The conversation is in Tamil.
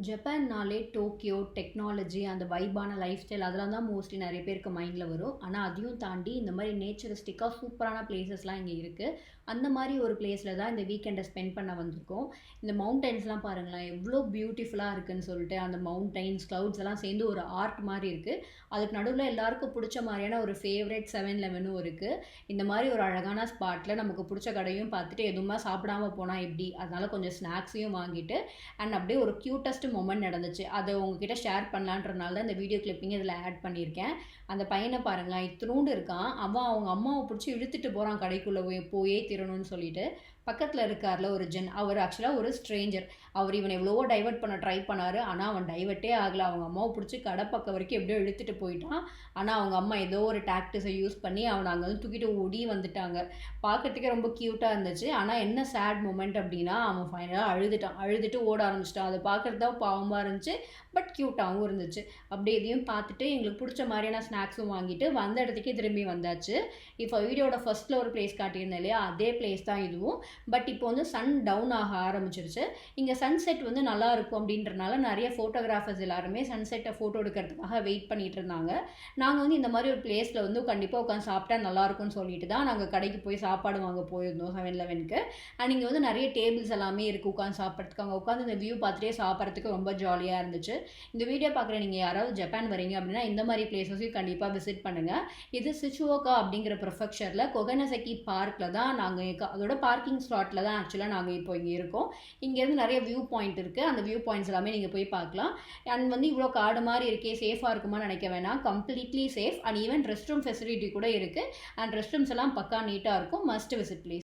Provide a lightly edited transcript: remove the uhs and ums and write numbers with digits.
ஜப்பான்னாலே டோக்கியோ, டெக்னாலஜி, அந்த வைபான லைஃப் ஸ்டைல் அதெல்லாம் தான் மோஸ்ட்லி நெறைய பேருக்கு மைண்ட்ல வரும். ஆனா, அதையும் தாண்டி இந்த மாரி நேச்சரிஸ்டிக்கா சூப்பரான பிளேஸஸ்லாம் இங்க இருக்கு. அந்த மாரி ஒரு பிளேஸ்ல தான் இந்த வீக்கெண்ட ஸ்பெண்ட் பண்ண வந்திருக்கோம். இந்த மவுண்டன்ஸ்லாம் பாருங்களேன், எவ்ளோ பியூட்டிஃபுல்லா இருக்குன்னு சொல்லிட்டு, அந்த மவுண்டன்ஸ், கிளவுட்ஸ் எல்லாம் சேர்ந்து ஒரு ஆர்ட் மாரி இருக்கு. அதுக்கு நடுவுல எல்லாருக்கும் புடிச்ச மாரியான ஒரு ஃபேவரைட் 7-Elevenனும் இருக்கு. இந்த மாரி ஒரு அழகான ஸ்பாட்ல நமக்கு புடிச்ச கடையும் பார்த்துட்டு, எதுவுமே சாப்பிடாம போனா எப்படி? அதனால கொஞ்சம் ஸ்நாக்ஸையும் வாங்கிட்டு அண்ட் அப்படியே ஒரு க்யூட்டஸ்ட் மொமெண்ட் நடந்துச்சு. அதை உங்ககிட்ட ஷேர் பண்ணலான்றனால தான் இந்த வீடியோ கிளிப்பிங் இதில் ஆட் பண்ணியிருக்கேன். அந்த பையனை பாருங்களேன், இத்தினூண்டு இருக்கான். அவன் அவங்க அம்மாவை பிடிச்சி இழுத்துட்டு போகிறான் கடைக்குள்ளே போயே தீரணும்னு சொல்லிட்டு. பக்கத்தில் இருக்கார்ல ஒரு ஜென், அவர் ஆக்சுவலாக ஒரு ஸ்ட்ரேஞ்சர். அவர் இவனை எவ்வளவோ டைவர்ட் பண்ண ட்ரை பண்ணார். ஆனால் அவன் டைவர்ட்டே ஆகலை. அவங்க அம்மாவை பிடிச்சி கடை பக்கம் வரைக்கும் எப்படியோ இழுத்துட்டு போயிட்டான். ஆனால் அவங்க அம்மா ஏதோ ஒரு டாக்டிஸை யூஸ் பண்ணி அவனை அங்கே வந்து தூக்கிட்டு ஓடி வந்துட்டாங்க. பார்க்கறதுக்கே ரொம்ப க்யூட்டாக இருந்துச்சு. ஆனால் என்ன சேட் மூமெண்ட் அப்படின்னா, அவன் ஃபைனலாக அழுதுட்டான். அழுதுட்டு ஓட ஆரம்பிச்சிட்டான். அதை பார்க்குறது தான் பாவமாக இருந்துச்சு, பட் க்யூட்டாகவும் இருந்துச்சு. அப்படி இதையும் பார்த்துட்டு எங்களுக்கு பிடிச்ச மாதிரியான ஸ்நாக்ஸும் வாங்கிட்டு வந்த இடத்துக்கே திரும்பி வந்தாச்சு. இப்போ வீடியோட ஃபர்ஸ்ட்டில் ஒரு பிளேஸ் காட்டியிருந்தேன் இல்லையா, அதே பிளேஸ் தான் இதுவும். பட் இப்போ வந்து சன் டவுன் ஆக ஆரம்பிச்சிருச்சு. இங்கே சன்செட் வந்து நல்லா இருக்கும் அப்படின்றனால நிறைய ஃபோட்டோகிராஃபர்ஸ் எல்லாருமே சன்செட்டை ஃபோட்டோ எடுக்கிறதுக்காக வெயிட் பண்ணிட்டு இருந்தாங்க. நாங்கள் வந்து இந்த மாதிரி ஒரு பிளேஸில் வந்து கண்டிப்பாக உட்காந்து சாப்பிட்டா நல்லாயிருக்கும்னு சொல்லிட்டு தான் நாங்கள் கடைக்கு போய் சாப்பாடு வாங்க போயிருந்தோம் 7-Elevenக்கு. அண்ட் இங்கே வந்து நிறைய டேபிள்ஸ் எல்லாமே இருக்குது உட்காந்து சாப்பிட்றதுக்கு. அங்கே உட்காந்து இந்த வியூ பார்த்துட்டே சாப்பிட்றதுக்கு ரொம்ப ஜாலியாக இருந்துச்சு. இந்த வீடியோ பார்க்குற நீங்கள் யாராவது ஜப்பான் வரீங்க அப்படின்னா இந்த மாதிரி பிளேஸஸையும் கண்டிப்பாக விசிட் பண்ணுங்கள். இது சிச்சுவோகா அப்படிங்கிற ப்ரிஃபெக்சரில் கொகனசக்கி பார்க்கில் தான் நாங்கள் அதோட பார்க்கிங் ஸ்லாட்டில் தான் ஆக்சுவலாக நாங்கள் இப்போ இங்கே இருக்கோம். இங்கேருந்து நிறைய வியூ பாயிண்ட் இருக்குது. அந்த வியூ பாயிண்ட்ஸ் எல்லாமே நீங்கள் போய் பார்க்கலாம். அண்ட் வந்து இவ்வளோ காடு மாதிரி இருக்கே, சேஃபாக இருக்குமான்னு நினைக்க வேணாம். Completely safe. And even rest room facility கூட இருக்குது. அண்ட் ரெஸ்ட் ரூம்ஸ் எல்லாம் பக்கா நீட்டாக இருக்கும். Must visit please.